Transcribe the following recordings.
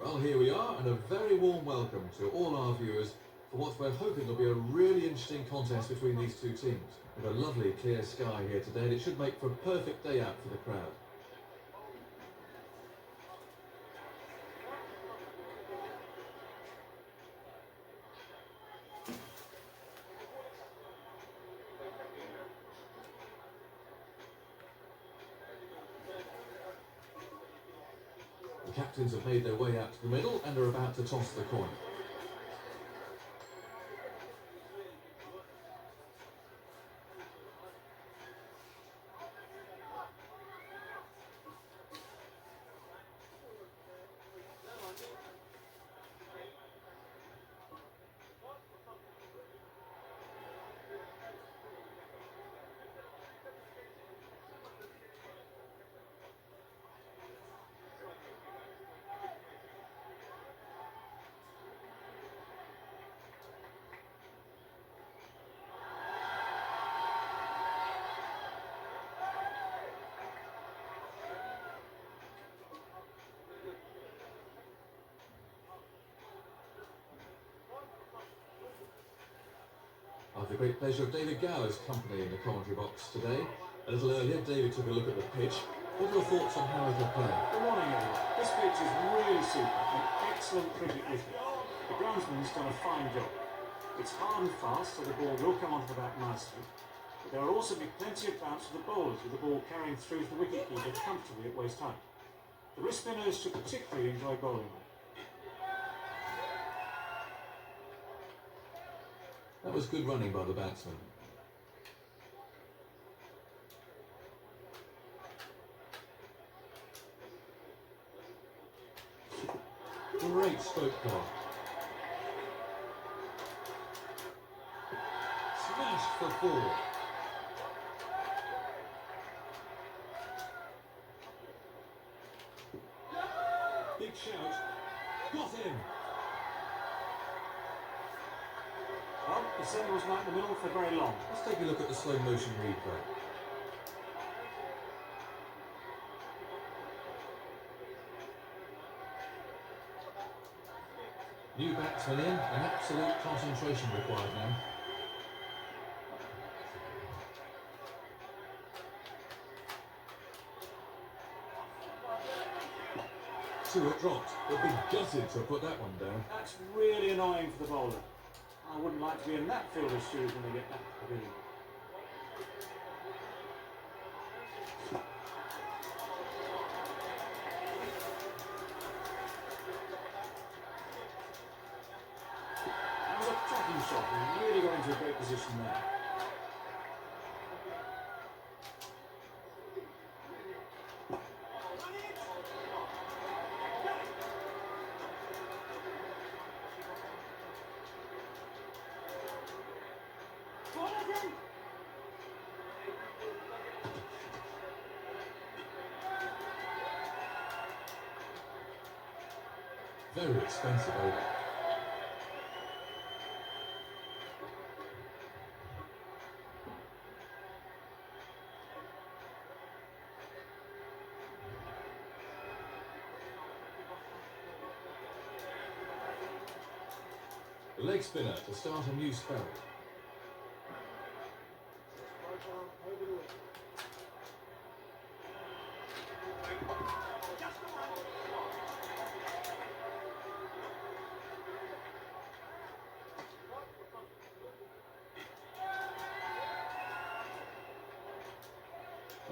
Well, here we are, and a very warm welcome to all our viewers for what we're hoping will be a really interesting contest between these two teams. With a lovely clear sky here today, and it should make for a perfect day out for the crowd. The captains have made their way out to the middle and are about to toss the coin. I have the great pleasure of David Gower's company in the commentary box today. A little earlier, David took a look at the pitch. What are your thoughts on how it will play? Good morning, everyone. This pitch is really super. An excellent cricket with it. The groundsman's done a fine job. It's hard and fast, so the ball will come onto the bat nicely. But there will also be plenty of bounce for the bowlers, with the ball carrying through to the wicketkeeper comfortably at waist height. The wrist spinners should particularly enjoy bowling. That was good running by the batsman. Great stroke play. Smashed for four. Big shout. Got him. Well, the centre was not in the middle for very long. Let's take a look at the slow motion replay. New batsman in, and absolute concentration required now. Stewart dropped, but be gutted to put that one down. That's really annoying for the bowler. I wouldn't like to be in that fielder's shoes when they get back to the pavilion. That was a cracking shot. He really got into a great position there. Very expensive over. The leg spinner to start a new spell.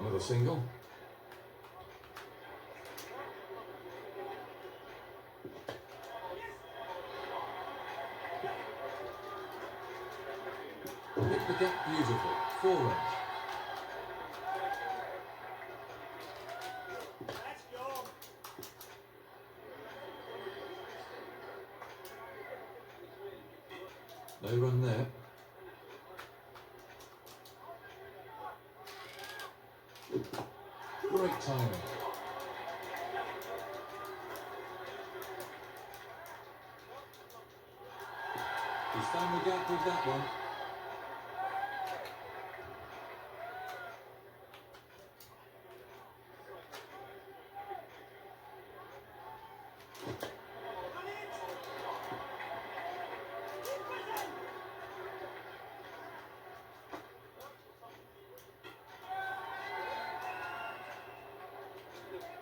Another single. Hit the gap beautifully. 4 runs. No run there. Great timing. He's found the gap with that one.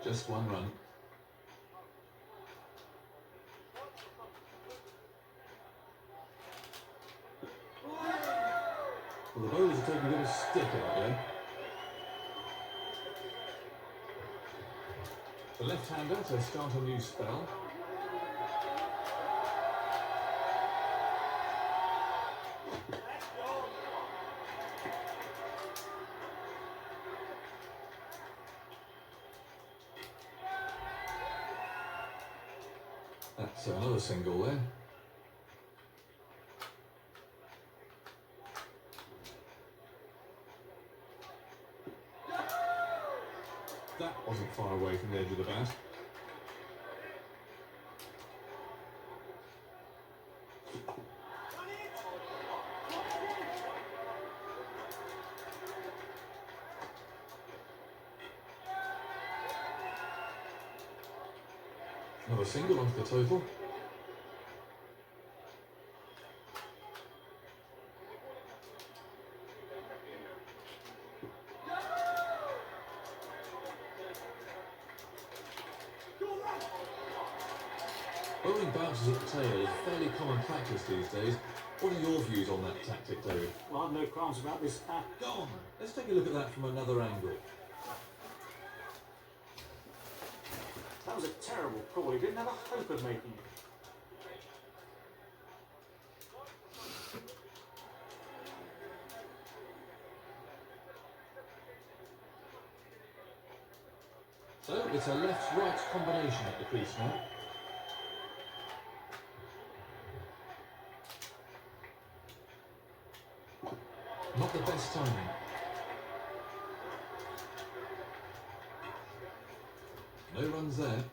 Just 1 run. Well, the bowlers are taking a bit of stick out there. The left-hander to start a new spell. That's another single there. That wasn't far away from the edge of the bat. Another single onto the total. Bowling bounces at the tail is fairly common practice these days. What are your views on that tactic, David? Well, I've no qualms about this at Go on, let's take a look at that from another angle. That was a terrible call. He didn't have a hope of making it. So it's a left-right combination at the crease now. Not the best timing. No runs there.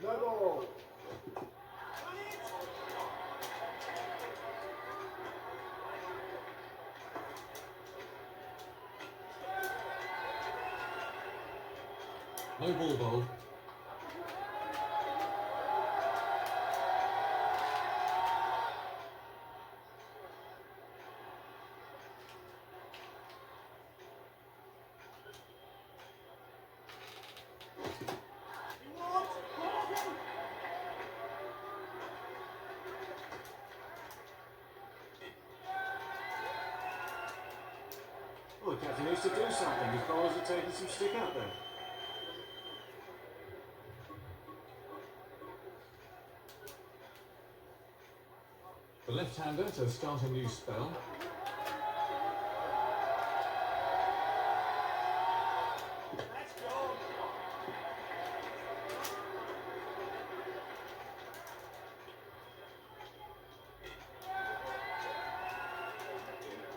No ball. No ball bowled. Well, the captain needs to do something. His bowlers are taking some stick out there. The left-hander to start a new spell.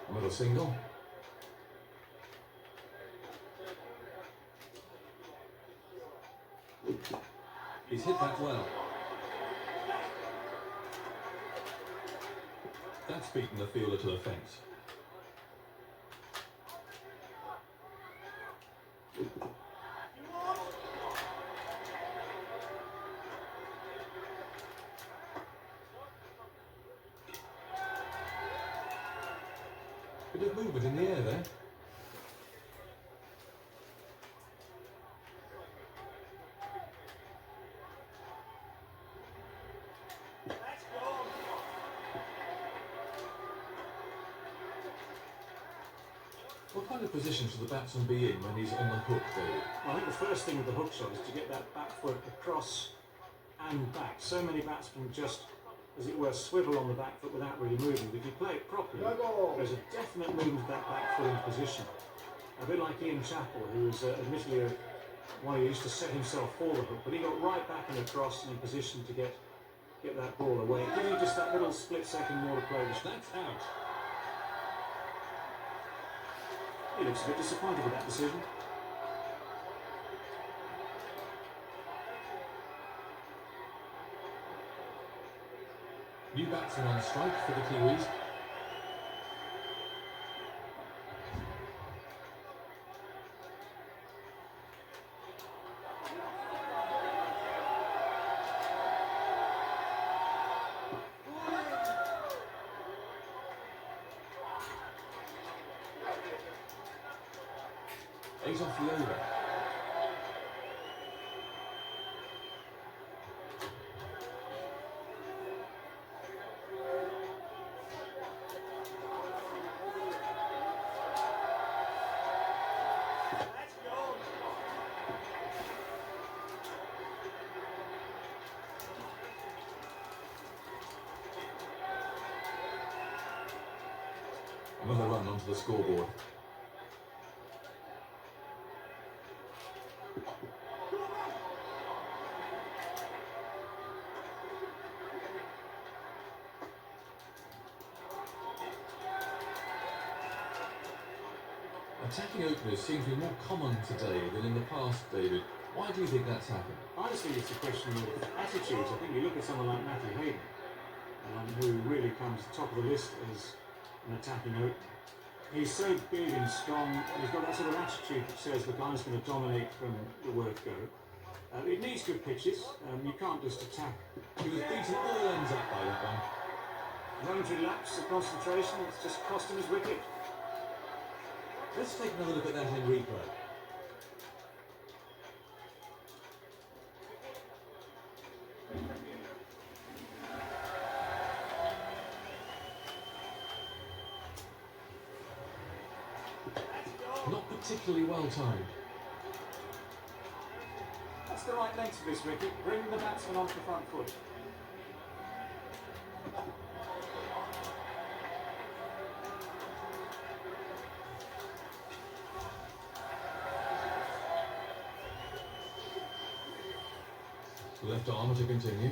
Another single. He's hit that well. That's beaten the fielder to the fence. Bit of movement in the air there. kind of position should the batsman be in when he's on the hook, David? Well, I think the first thing with the hook shot is to get that back foot across and back. So many batsmen just, as it were, swivel on the back foot without really moving. But if you play it properly, there's a definite movement of that back foot in position. A bit like Ian Chappell, who was admittedly one who used to set himself for the hook, but he got right back and across and in position to get that ball away. Give you just that little split second more to play. That's out. He looks a bit disappointed with that decision. New batsman on strike for the Kiwis. He's off the over. Another run onto the scoreboard. Attacking openers seem to be more common today than in the past, David. Why do you think that's happened? I just think it's a question of attitudes. I think you look at someone like Matthew Hayden, who really comes top of the list as an attacking opener. He's so big and strong, and he's got that sort of attitude that says, look, I'm just going to dominate from the word go. It needs good pitches. You can't just attack. He was beaten all ends up by that one. Momentary lapse of concentration, it's just cost him his wicket. Let's take another look at that in replay. Not particularly well timed. That's the right length for this wicket. Bring the batsman onto the front foot. Left arm to continue.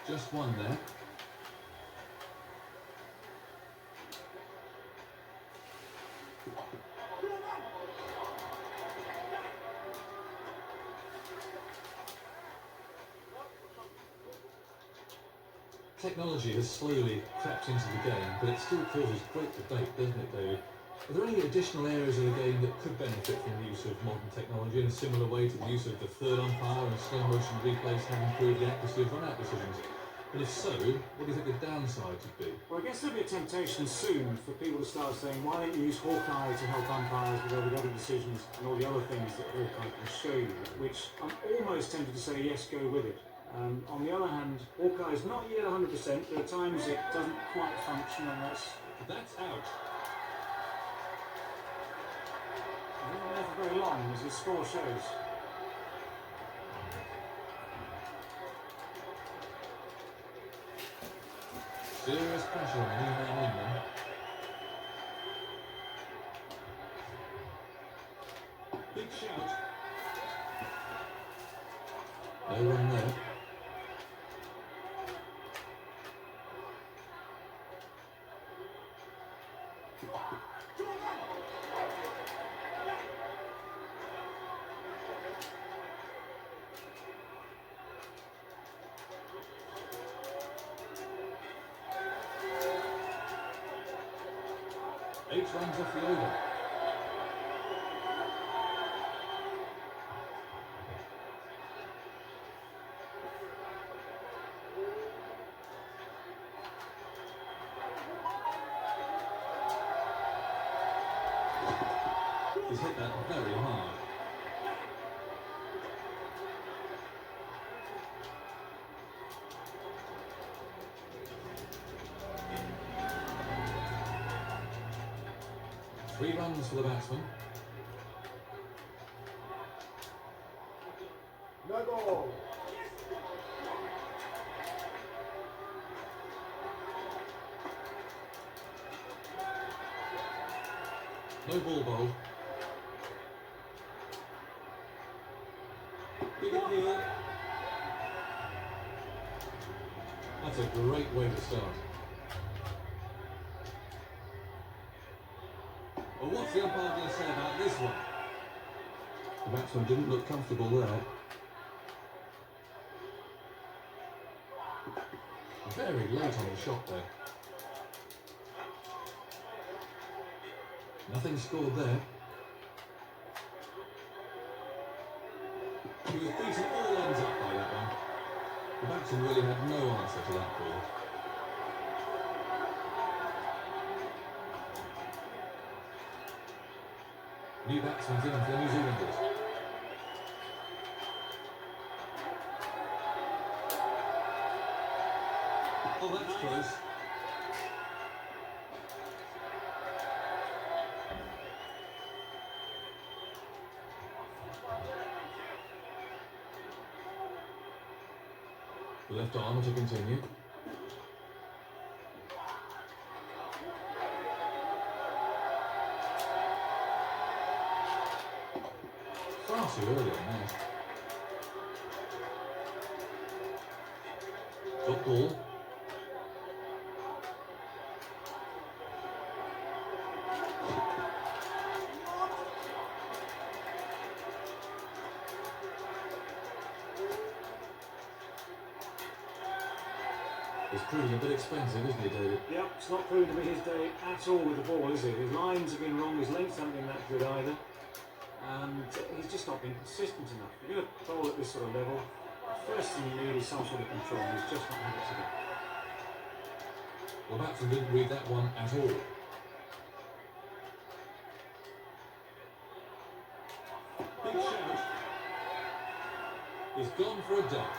Just one there. Technology has slowly crept into the game, but it still causes great debate, doesn't it, David? Are there any additional areas of the game that could benefit from the use of modern technology in a similar way to the use of the third umpire and slow motion replays have improved the accuracy of run-out decisions? And if so, what do you think the downside would be? Well, I guess there'll be a temptation soon for people to start saying, why don't you use Hawkeye to help umpires with all the other decisions and all the other things that Hawkeye can show you, which I'm almost tempted to say, yes, go with it. On the other hand, Hawkeye is not yet 100%. There are times it doesn't quite function, and That's out. not there for very long, as the score shows. Serious pressure on the new man in then. Big shout. No run there. Eight runs off the over. hit that very hard. Three runs for the batsman. No ball. No ball bowled. Big appeal. That's a great way to start. Well, what's the umpire going to say about this one? The batsman didn't look comfortable there. Very late on the shot there. Nothing scored there. He was beaten all ends up by that one. The batsman really had no answer to that ball. New batsman's in for the New Zealanders. Oh, that's close. Left arm to continue. Far too early on that. Top ball. It's proving a bit expensive, isn't it, David? Yep, it's not proving to be his day at all with the ball, is it? His lines have been wrong, his lengths haven't been that good either. And he's just not been consistent enough. If you're going to bowl at this sort of level, the first thing you need is some sort of control. He's just not had it today. Well, batsman didn't read that one at all. Big shout. He's gone for a duck.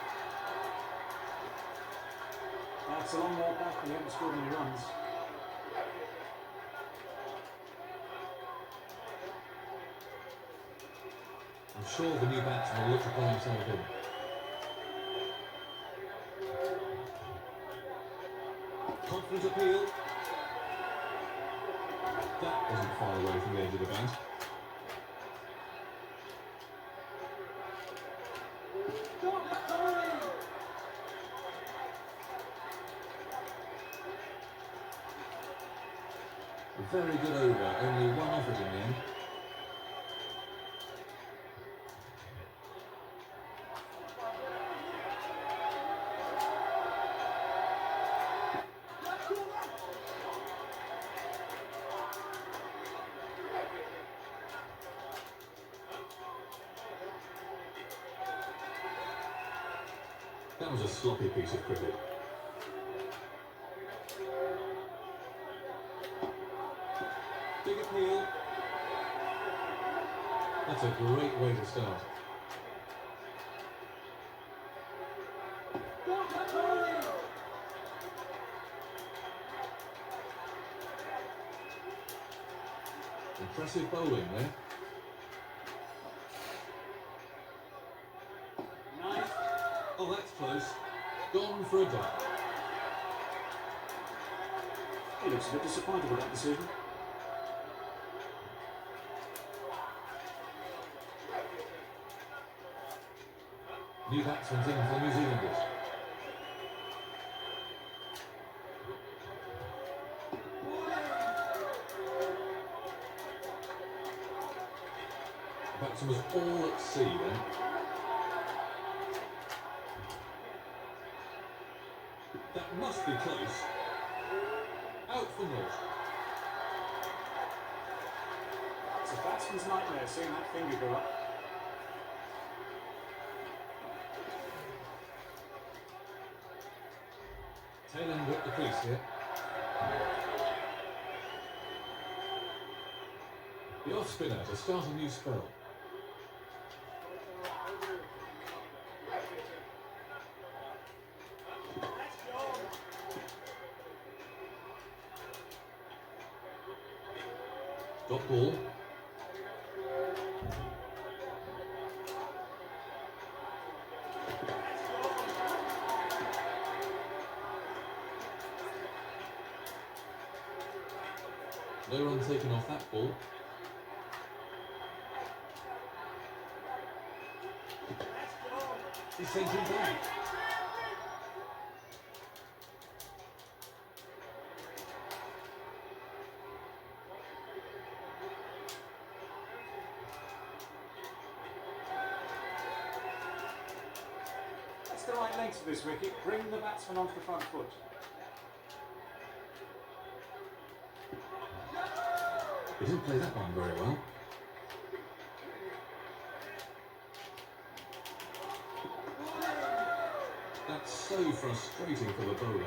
That's a long walk back and he hasn't scored any runs. I'm sure the new batsman will look to play himself in. Confident appeal. That wasn't far away from the edge of the bat. A very good over, only one off it in the end. That was a sloppy piece of cricket. Big appeal. That's a great way to start. Impressive bowling there. Nice. Oh, that's close. Gone for a duck. He looks a bit disappointed with that decision. New batsman's in for the New Zealanders. The batsman was all at sea then. That must be close. Out for naught. It's a batsman's nightmare seeing that finger go up. Tail end at the crease here. The off spinner to start a new spell. Dot ball. No run taken off that ball. He's sent him back. That's the right length of this wicket. Bring the batsman onto the front foot. He didn't play that one very well. That's so frustrating for the bowler.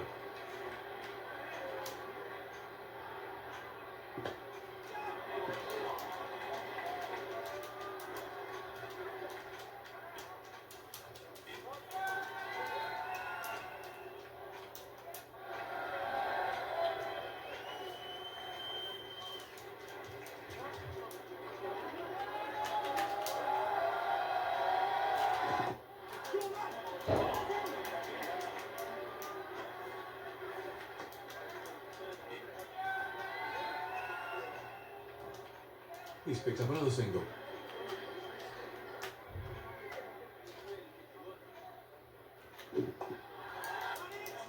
He's picked up another single.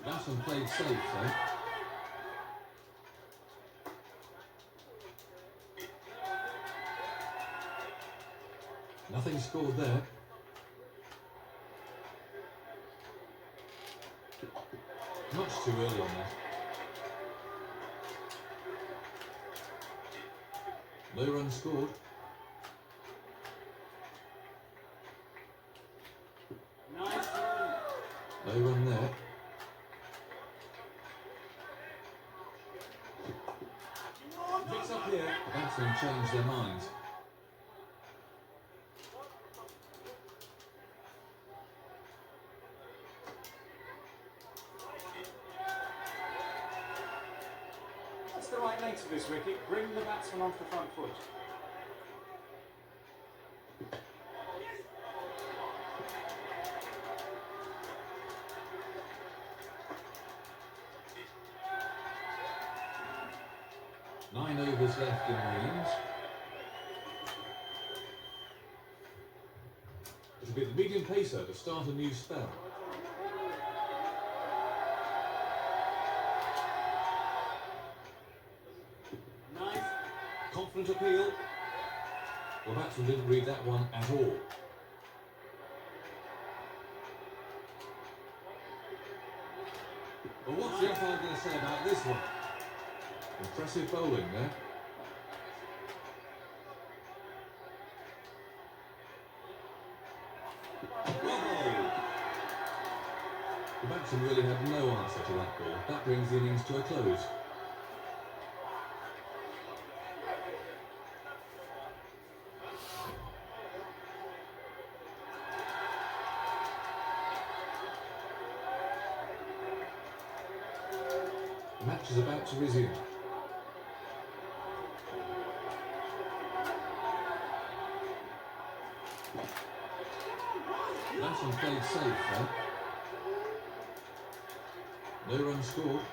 Batsman played safe though. Nothing scored there. Much too early on that. No runs scored. Nice run. No run there. Mix up here. The batsmen changed their minds. That's the right length of this wicket. Bring the batsman onto the front foot. Nine overs left in the innings. It'll be the medium pacer to start a new spell. Nice. Confident appeal. The batsman didn't read that one at all. But what's the umpire going to say about this one? Impressive bowling there. Well bowled. The batsman really had no answer to that ball. That brings the innings to a close. The match is about to resume. Batsman played safe there. No runs scored.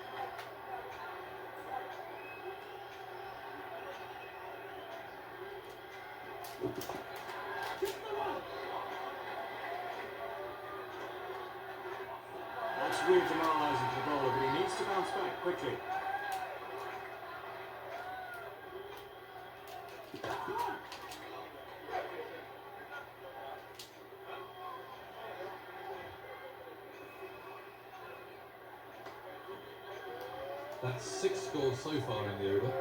That's really demoralising for the bowler, but he needs to bounce back quickly. That's 6 scores so far in the over.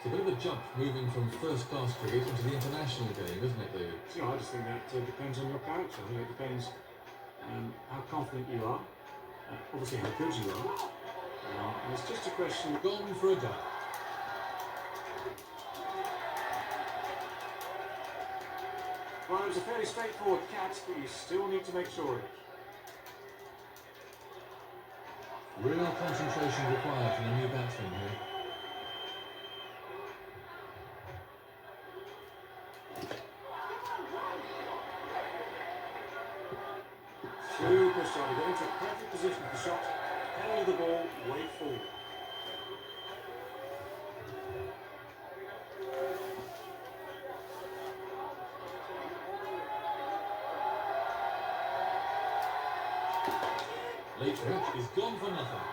So a bit of a jump moving from first-class cricket into the international game, isn't it, David? So I just think that depends on your character. I think it depends how confident you are, obviously how good you are. And it's just a question of Gone for a duck. well, it was a fairly straightforward catch, but you still need to make sure of it. Real concentration required from the new batsman here. Super shot. You get into a perfect position for the shot. Carry the ball, way forward. Late catch is gone for nothing.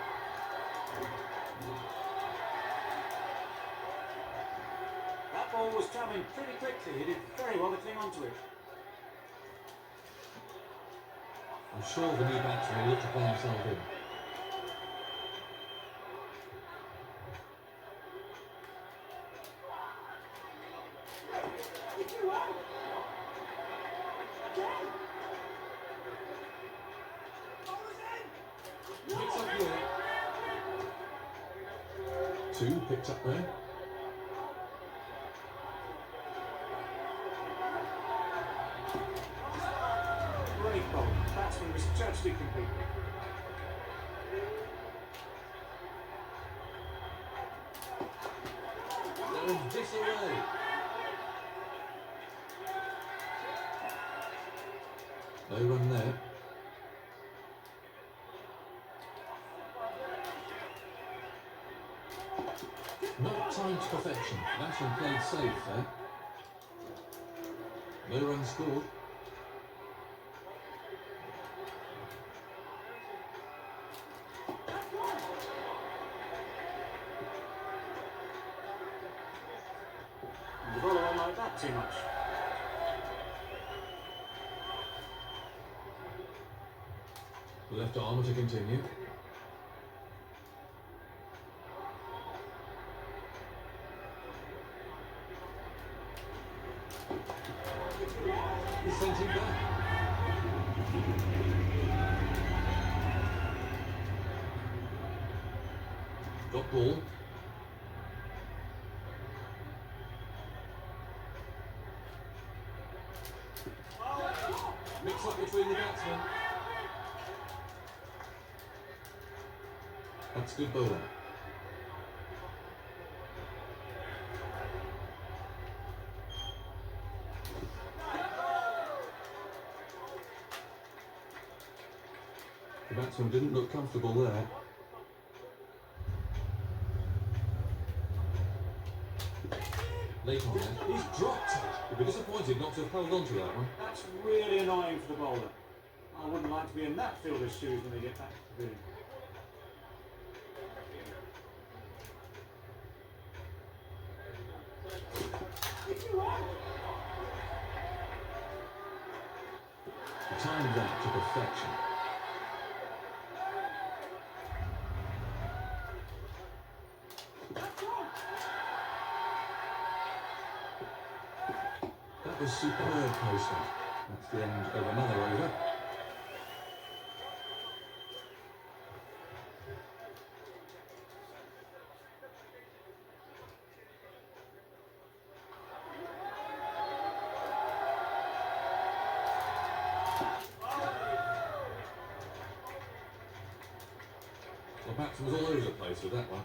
That ball was travelling pretty quickly. He did very well to cling onto it. I'm sure the new batsman will look to play himself in. Picks up here. Two picked up there. Great ball. Batsman was judged it completely. They're in disarray. No run there. Not timed to perfection. Batsman played safe there. No run scored. The bowler won't like that too much. Left arm to continue. He's sent him back. Got ball. Mix up between the batsmen. That's good bowling. The batsman didn't look comfortable there. Late on there. He's dropped it. He'd be disappointed not to have held on to that one. That's really annoying for the bowler. I wouldn't like to be in that fielder's shoes when they get back to the pavilion. He timed that to perfection. That was superb placement. That's the end of another over. The batsman was all over the place with that one.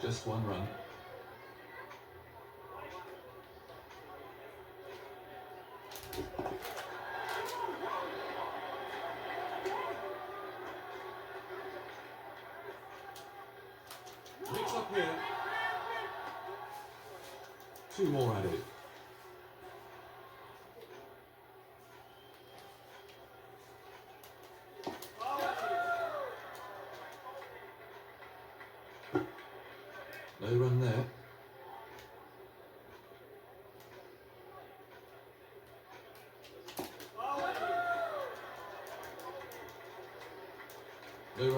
Just one run. Mix up here. Two more added. No run there.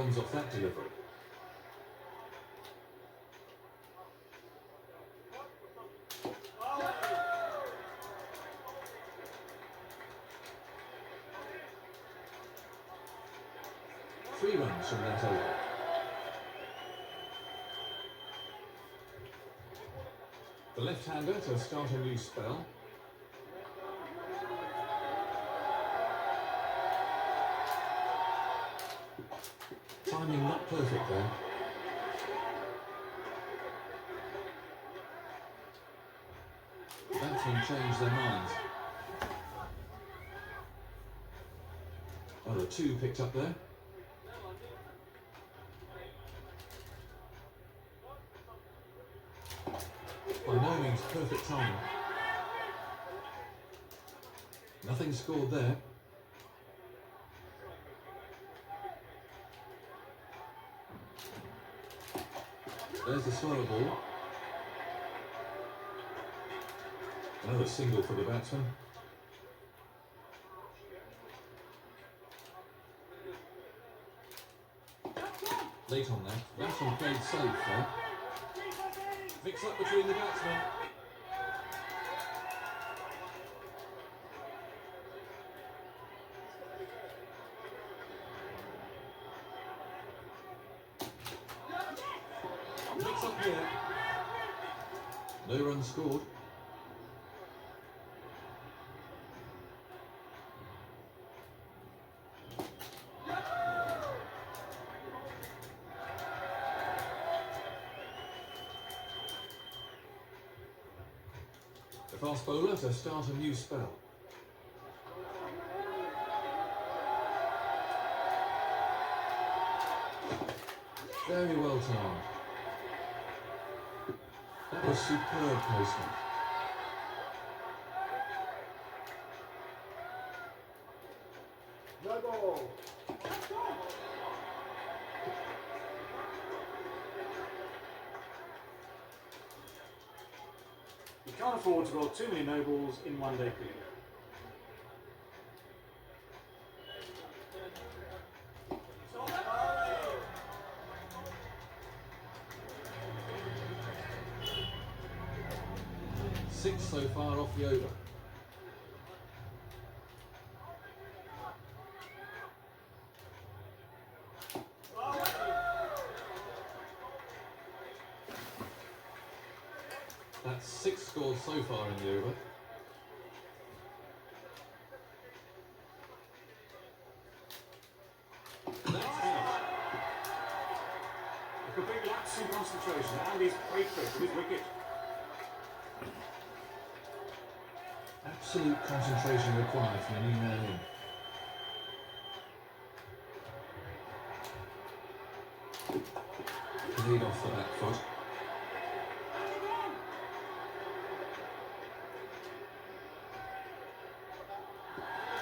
runs off that delivery. Three runs from that over. The left-hander to start a new spell. Timing not perfect there. The batsmen changed their minds. Oh, the two picked up there. By no means perfect timing. Nothing scored there. There's the slower ball. Another single for the batsman. Late on that. Batsman played safe there. Mix up between the batsmen. Mix up here. No runs scored. The fast bowler to start a new spell. Very well timed. That was superb placement. No ball. You can't afford to bowl too many no balls in one day cricket. Six so far off the over. That's six scored so far in the over. That's out. A complete lapse in concentration, and he's paid for it with his wicket. Absolute concentration required from a new man in. Lead off the back foot.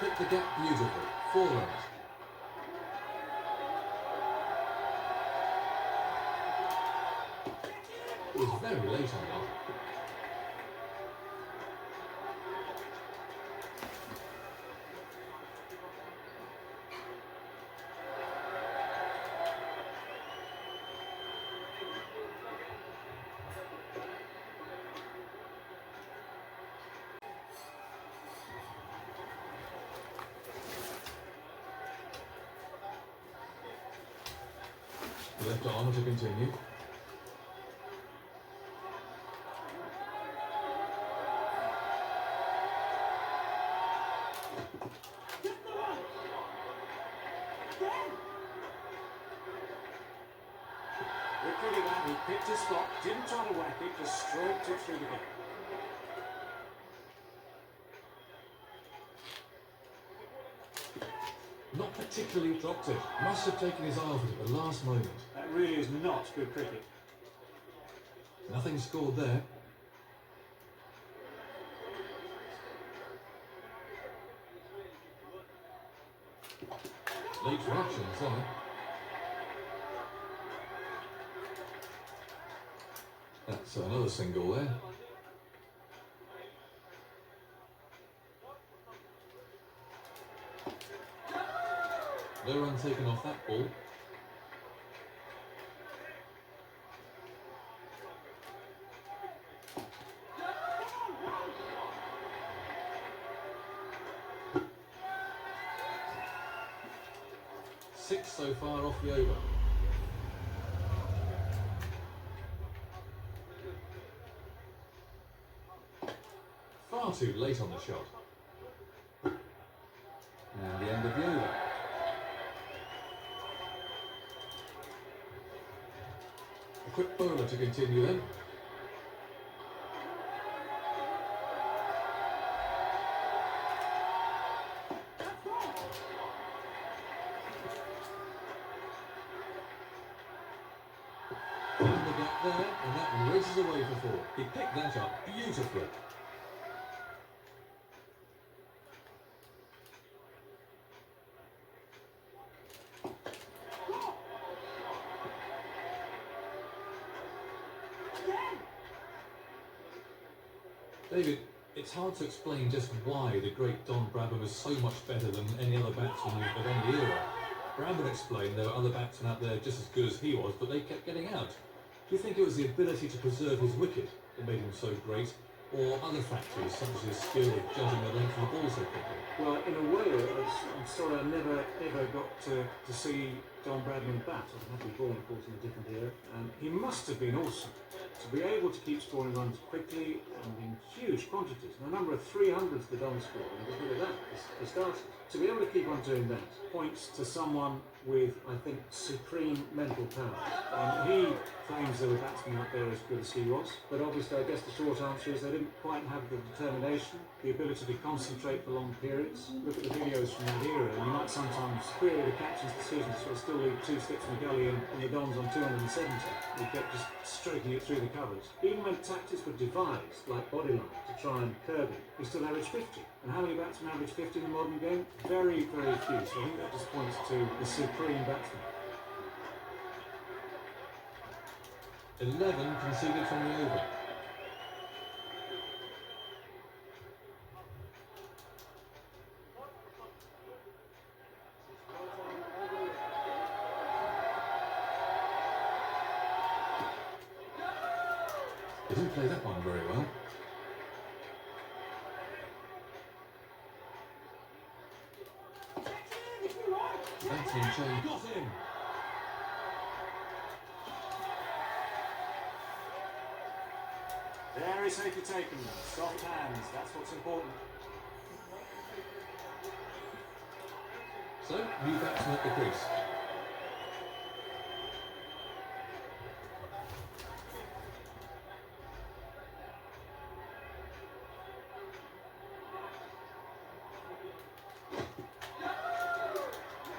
Hit the gap beautifully. 4 runs. It was very late on that. Left arm to continue. Literally that, he picked his spot, didn't try to whack it, just stroked it through the gap. Not particularly dropped it. Must have taken his eye off it at the last moment. That really is not good cricket. Nothing scored there. Late reactions there. That's another single there. No run taken off that ball. 6 so far off the over. Far too late on the shot. And the end of the over. A quick bowler to continue then. Find the gap there, and that races away for 4. He picked that up beautifully. David, it's hard to explain just why the great Don Bradman was so much better than any other batsman of any era. Bradman explained there were other batsmen out there just as good as he was, but they kept getting out. Do you think it was the ability to preserve his wicket that made him so great, or other factors such as his skill of judging the length of the ball so quickly? Well, in a way, I'm sorry I never ever got to see Don Bradman bat. I had to be born, of course, in a different era. He must have been awesome to be able to keep scoring runs quickly and in huge quantities. And a number of 300s the Don scored, and just look at that, for starters. To be able to keep on doing that points to someone with, I think, supreme mental power. He claims there were batsmen out there as good as he was, but obviously I guess the short answer is they didn't quite have the determination, the ability to concentrate for long periods. Look at the videos from that era, and you might sometimes query the captain's decision to sort of still leave 2 slips in the gully and the Dons on 270. He kept just stroking it through the covers. Even when tactics were devised, like bodyline, to try and curb him, he still averaged 50. And how many batsmen average 50 in the modern game? Very, very few. So I think that just points to the supreme batsman. 11 conceded from the over. He didn't play that one very well. Batsman Shane got him. Very safely taken. Soft hands. That's what's important. So, new batsman at the crease.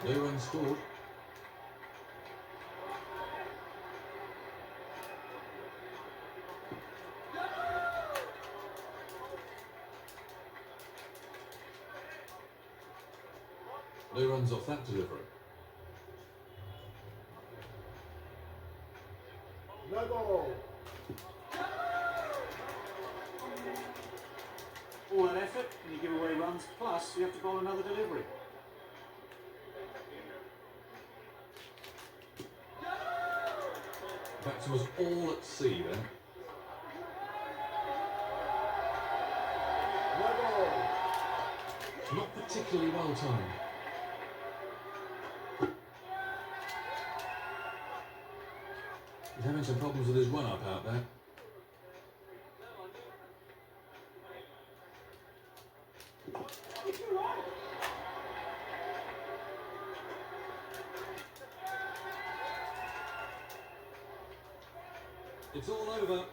No runs scored. No runs off that delivery. No ball. All that effort, and you give away runs, plus you have to bowl another delivery. Batsman was all at sea then. No ball. Not particularly well timed. He's having some problems with his run-up out there. It's all over.